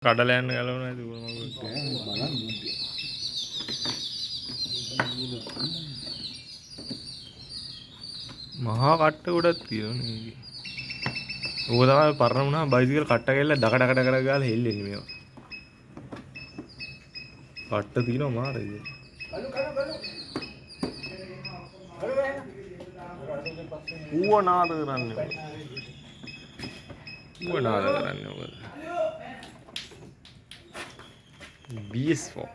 කඩලා යන්න ගලවන ඇති උණු මග බලන්න මහා කට්ට ගොඩක් තියෙනවා නේ. ඕක තමයි පරණ වුණා බයිසිකල් කට්ට ගෑල්ල ඩක ඩක ඩක ඩක ගාලා හෙල්ලෙන්නේ මේවා. කට්ට තියෙනවා මාරේ. ඌව නාද කරන්නේ. ඌව නාද කරන්නේ මොකද? BS4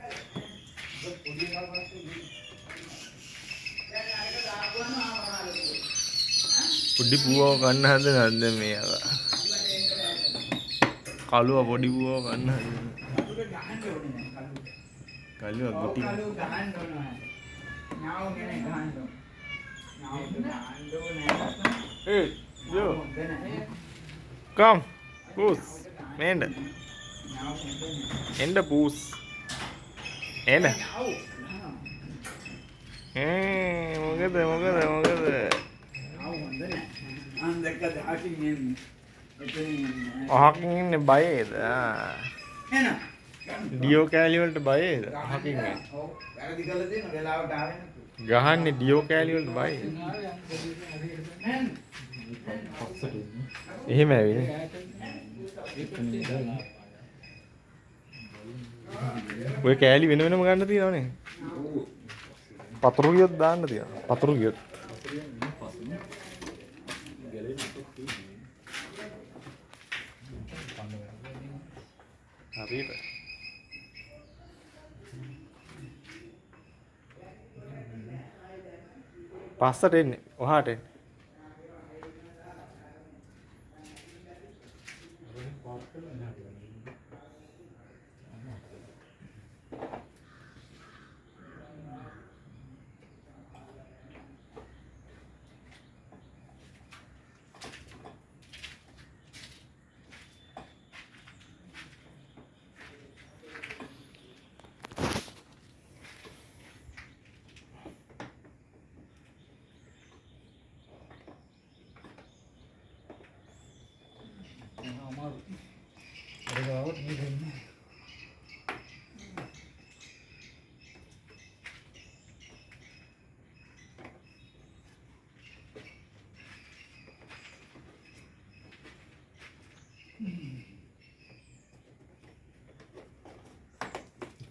පොඩි පුවව ගන්න හදන නැද්ද මේ අර කලුව පොඩි පුවව ගන්න හදන කලුව ගුටි ඒ යෝ come push මේන්න එන්න push එන්න මොකද අහකින් ඉන්නේ බයේද ඩියෝ කෑලි වලට බයේද අහකින් ගහන්නේ ඩියෝ කෑලි වලට බයේද එහෙම ඇවිනේ ඔය කෑලි වෙන වෙනම ගන්න තියෙනවනේ පතුරු ගියොත් දාන්න තියෙනවා පතුරු ගියොත් හරියට පස්සට එන්නේ ඔහාට එන්නේ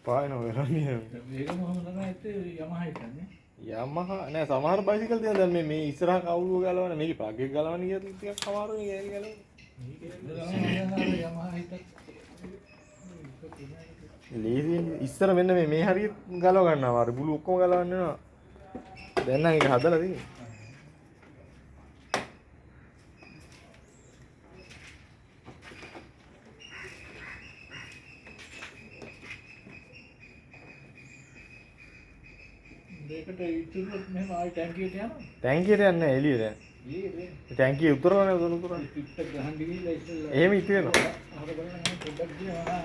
පායන වෙරන්නේ මේක මොහොම තමයි ඇත්තේ යමහා හිටන්නේ යමහා නෑ සමහර බයිසිකල් තියෙනවා දැන් මේ ඉස්සරහ කවුළුව ගලවන මේකේ ප්ලග් එක ගලවන ගියත් ටිකක් අමාරුයි ගෑලි ගලවන යමහා හිටත් ලේසියෙන් ඉස්සර මෙන්න මේ හරියට ගලව ගන්නවා අර බුළු ඔක්කොම ගලවන්න වෙනවා දැන් නම් ඒක හදලා තියෙන්නේ මේකට ඉතුරුත් මෙහෙම ආයි ටැංකියට යනවා ටැංකියට යන්නේ එළියට ඊයේ ටැංකිය උතරවනේ උතන උතරන්නේ පිට ගහන් ගිහිල්ලා ඉස්සෙල්ලා එහෙම ඉතිරෙනවා අහක බලන්න පොඩ්ඩක් ගියා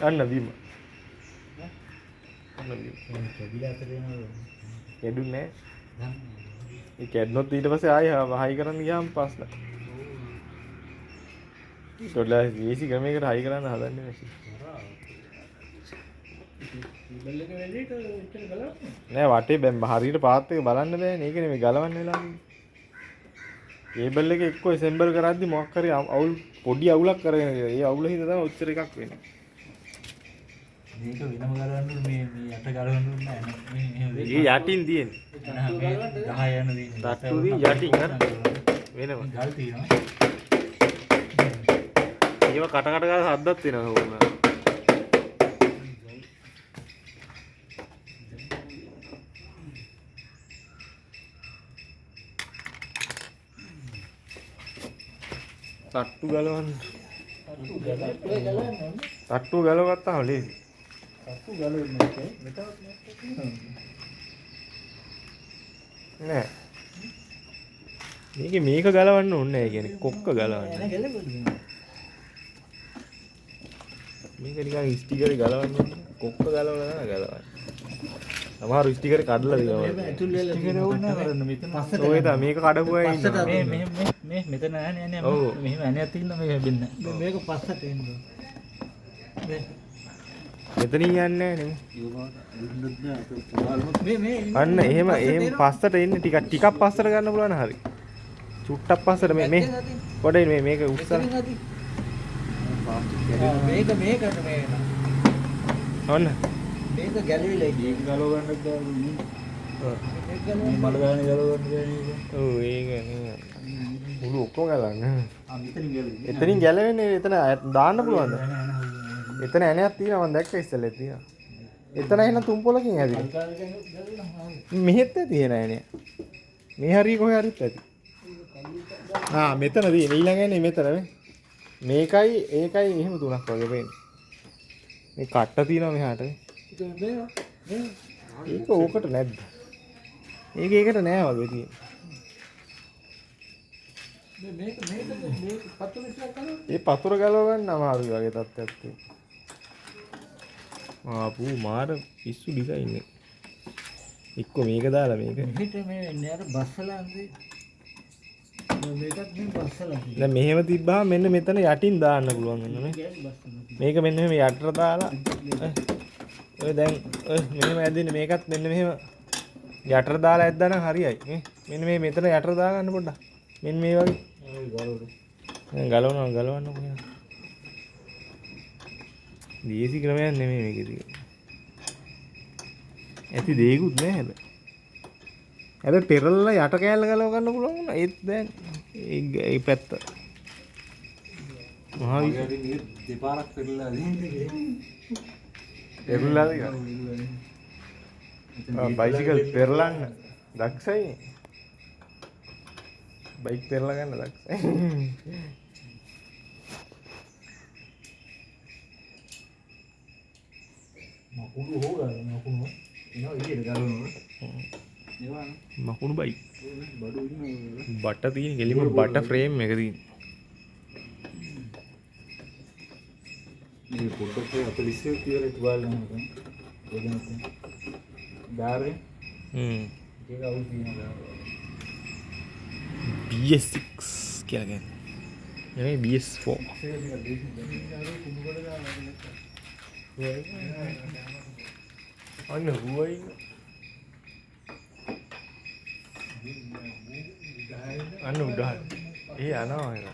අන්න බීම අන්න බීම කැඩිලා අතර යනවා කැඩුන්නේ නැහැ ඒ කැඩනොත් ඊට පස්සේ ආයෙ හයි කරන්න ගියාම පස්ලා ඊටලා ඒසි ක්‍රමයකට හයි කරන්න හදන්නේ නැසි බල්ල එක වෙලෙට එච්චර ගලවන්නේ නෑ වටේ බැම් හරියට පාත් එක බලන්න බෑනේ ඒක නෙමෙයි ගලවන්න වෙලා කේබල් එක එක්ක ඇසෙම්බල් කරද්දි මොකක් හරි අවුල් පොඩි අවුලක් කරගෙන ඒ අවුල හින්දා තමයි ඔච්චර එකක් වෙන්නේ මේක වෙනම ගලවන්න මේ යට ගලවන්න නෑ මේ යටින් තියෙන්නේ 10 යන දෙන්නේ තට්ටුදී යටින් අර වෙනම ගල් තියෙනවා ඒව කට කට ගාලා හද්දක් තියෙනවා ඕන තට්ටු ගලවන්න තට්ටු ගලවගත්තාම ලේසි තට්ටු ගලවන්නේ මෙතනත් නෑ මේක ගලවන්න ඕනේ නෑ කියන්නේ කොක්ක ගලවන්න මේක නිකන් ස්ටිකර් ගලවන්න කොක්ක ගලවලා නෑ ගලවන්න සමහර ස්ටිකර් කඩලා දෙනවා ඇතුල් වෙලා ස්ටිකර් ඕනේ කරන්න මෙතන පස්සට ඔය තමයි මේක කඩපුවා ඉන්නවා මේ මෙතන නෑ මෙහෙම ඇණයක් තියෙනවා මේක හැබෙන්නේ මේක පස්සට එන්න මෙතනින් යන්නේ නැහැ නේ. මේ අන්න එහෙම පස්සට එන්නේ ටිකක් පස්සට ගන්න පුළුවන් හරි. චුට්ටක් පස්සට මේ පොඩේ මේක උස්සලා. මේකට මේ ඔන්න. මේක ගැලවිලා ගියේ ගලව ගන්නත් බෑ. මේක මල ගානේ ගලව ගන්න බෑනේ. ඔව් ඒක නේ. මුළු ඔක්කොම ගලන්නේ. මෙතනින් ගැලවෙන්නේ. එතනින් ගැලවෙන්නේ එතන දාන්න පුළුවන්ද? එතන ඇණයක් තියෙනවා මම දැක්ක ඉස්සෙල්ලා තියෙනවා. එතන එන තුන් පොලකින් ඇදිලා. මෙහෙත් ඇති එන ඇණය. මේ හරිය කොහේ හරිත් ඇති. මෙතන තියෙන ඊළඟ ඇනේ මෙතන නේ. මේකයි ඒකයි එහෙම තුනක් වගේ වෙන්නේ. මේ කට්ට තියෙනවා මෙහාට. ඒක ඕකට නැද්ද? ඒකට නෑ වගේ තියෙන්නේ. මේක පතුරු ඉස්සලා කරා. ඒ පතුර ගලව ගන්න අමාරුයි වගේ තත්ත්වයක් තියෙනවා. ආපු මාර පිස්සු ඩිසයින් එක. එක්ක මේක දාලා මේක. මෙහෙට මේ එන්නේ අර බස්සලා අන්දේ. මේකත් මේ බස්සලා. දැන් මෙහෙම තිබ්බහම මෙන්න මෙතන යටින් දාන්න පුළුවන් වෙන මේ. මේක මෙන්න මෙහෙම යටට දාලා ඔය දැන් ඔය මෙහෙම ඇදින්නේ මේකත් මෙන්න මෙහෙම යටට දාලා ඇද්දානම් හරියයි නේ. මෙන්න මේ මෙතන යටට දාගන්න පොඩ්ඩක්. මෙන්න මේ වගේ. ගලවන්න කොහේ. දීසි ක්‍රමයක් නෙමෙයි මේකේ තියෙන්නේ. ඇති දෙයක්වත් නෑ හැබැයි. හැබැයි පෙරලලා යට කෑල්ල ගලව ගන්න පුළුවන් වුණා. ඒත් දැන් ඒ පැත්ත. මහා දෙපාරක් පෙරලලා දෙන්නේ. පෙරලලාද? බයිසිකල් පෙරලන්න දක්ෂයි. බයික් පෙරලා ගන්න දක්ෂයි. මකුණු හොගා මකුණු එනවා ඉතින් ගලවනවා. මකුණු බයික්. බඩු ඉන්නේ. බට තියෙන ගෙලිම බට ෆ්‍රේම් එක තියෙන. මේ පොඩ්ඩක් 40 කියලා තුවාල කරනවා. ඒක නැත්නම් ඩාරේ ඒක අවුල් තියෙනවා. BS6 කියලා කියන්නේ. නෙමෙයි BS4. අන්න හුවයි. අන්න උඩහන්. ඒ යනවා ඒක.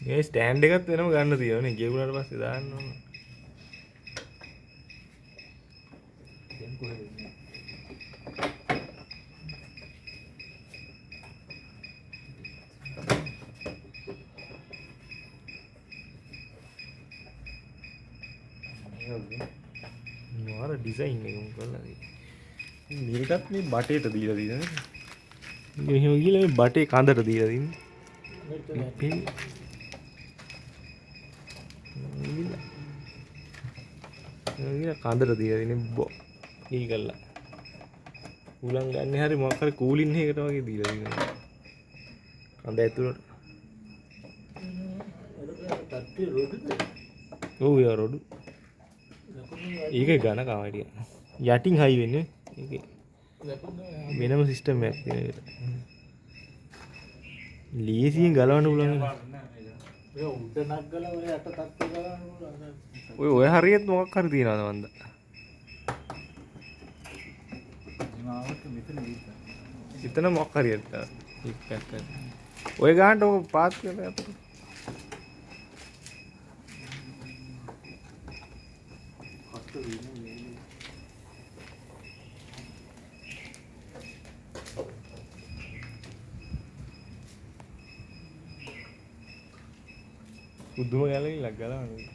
මේ ස්ටෑන්ඩ් එකත් වෙනම ගන්න තියෙනවනේ. ගෙවුනට පස්සේ දාන්න ඕන. දැන් කොහෙද ඉන්නේ? මාර ඩිසයින් එක මොකක්ද? මේකත් මේ බටේට දීලා තියෙනවා. මෙහෙම ගිහලා මේ බටේ කඳට දීලා තින්නේ. කඳට දීලා තින්නේ බෝ. ඊ කළා. උලන් ගන්න හැරි මොකක් හරි කූලින් එකකට වගේ දීලා තිනවා. කඳ ඇතුළට. තත්ති රොඩුද? ඔව් යා රොඩු. ඒක ඝන කාමඩිය. යටින් හයි වෙන්නේ. ඒකේ වෙනම සිස්ටම් එකක් තියෙන එකට. ලීසියෙන් ගලවන්න පුළුවන්. ඒ උඩ නග්ගලා ඔය යට තත්ති ගලවන්න පුළුවන්. ඔය හරියට මොකක් හරි තියනවද මන්ද? මාවට මෙතන එතන මොකක් හරියට ඉක්කක්. ඔය ගානට ඔක පාස් කරලා යතට. පුදුම ගැලවිලක් ගලවන්නේ.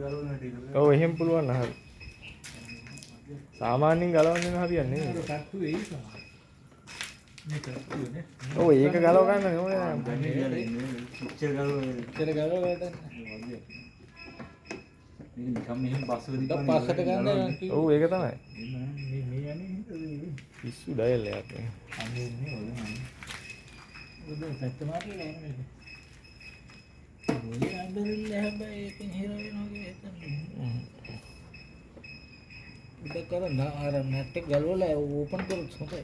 ගලවන්න ටික. ඔව් එහෙම පුළුවන් නහරි. සාමාන්‍යයෙන් ගලවන්න නම් හරියන්නේ නේ. කට්ටු වෙයි සමහර. මේ කට්ටුනේ. ඔව් ඒක ගලව ගන්න ඕනේ නෑ. දැන් ඉන්නේ ඉච්චර ගලවන්න. ඉච්චර ගලවන්න. මේක නිකම් මෙහෙම පස්සට දිප්පන්නේ. පස්සට ගන්න. ඔව් ඒක තමයි. මේ යන්නේ පිස්සු ඩයල් එකක්. අන්නේ ඉන්නේ ඔය නෑ. ඔබ සත්‍ය මාර්ගයේ නෑ. ඔය අnder හැබැයි ඒකෙන් හිර වෙනවා කියලා හිතන්නේ. ඒක කරන අර නැට් එක ගලවලා ඕපන් කරොත් හොඳයි.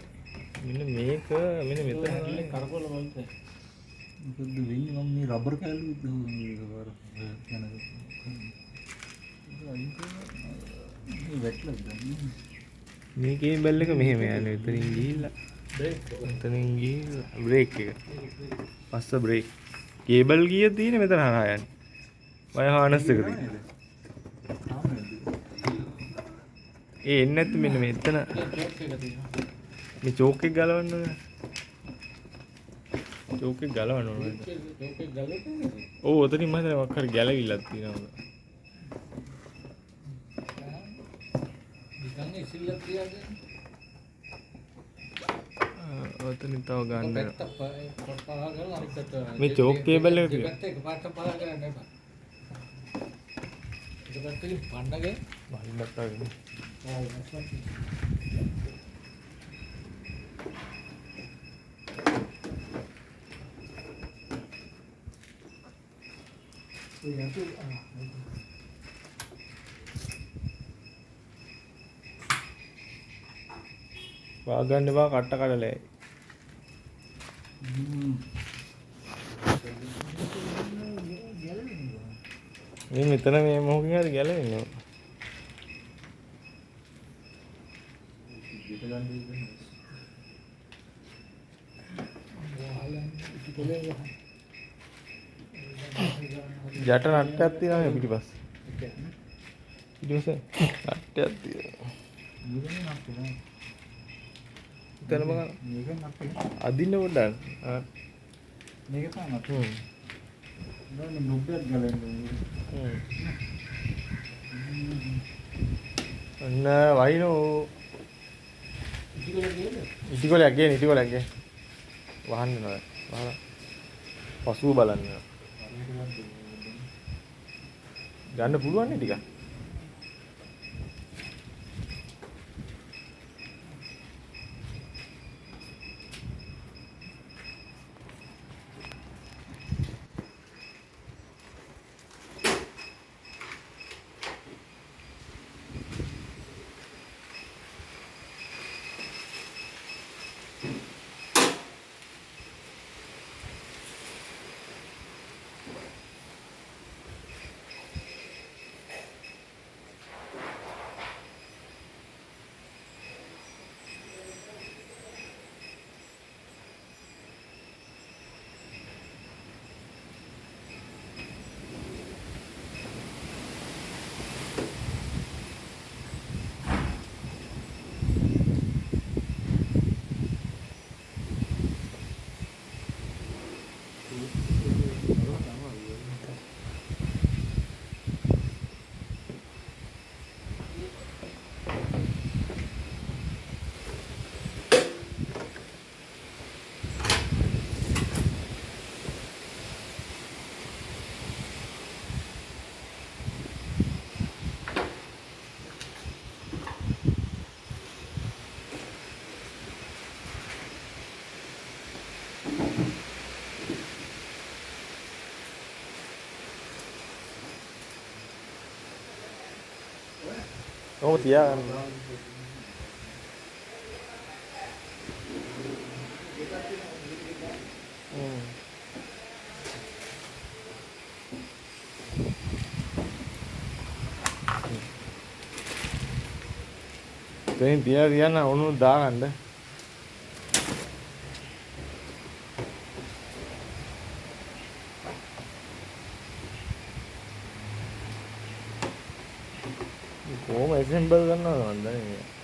මෙන්න මේක මෙන්න මෙතන කරකවල වලට. මොකද වෙන්නේ මම මේ රබර් කැලු මේක යන මේ කේබල් එක මෙහෙම යන්නේ එතනින් ගිහිල්ලා එතනින් ගිහිල්ලා බ්‍රේක් එක පස්ස බ්‍රේක් කේබල් ගිය තියෙන්නේ මෙතන හරහා යන්නේ වය හානස් එක තියෙන්නේ ඒ එන්නේ නැත්නම් මෙන්න මෙතන මේ චෝක් එක ගලවන්න ඕනේ චෝක් එක ගලවන්න ඕනේ චෝක් එක ගලවන්නේ ඔව් ඔතනින් මම හිතන්නේ මොකක් හරි ගැලවිලක් තියෙනවා ඔතනින් තව ගන්න මේ චෝක් කේබල් එක වාගන්න බා කට්ට කඩලයි මේ මෙතන මේ මොකකින් හරි ගැලවෙන්නේ යට නට්ටයක් තියෙනවා නේ පිටිපස්ස ඊටපස්සේ නට්ටයක් තියෙනවා එතන බලන්න මේක නට්ටේ අදින්න පොඩ්ඩක් මේක තමයි නෑ නුබ්බෙත් ගලන්නේ අන්න වයින්ෝ ඉටිකොලයක් ගේන ඉටිකොලයක් ගේ වහන්න නෑ වහලා පසුව බලන්න ගන්න පුළුවන් නේ ටිකක් Oh tiang. Jadi dia nak unu dah anda. Oh, assemble kan anda ni.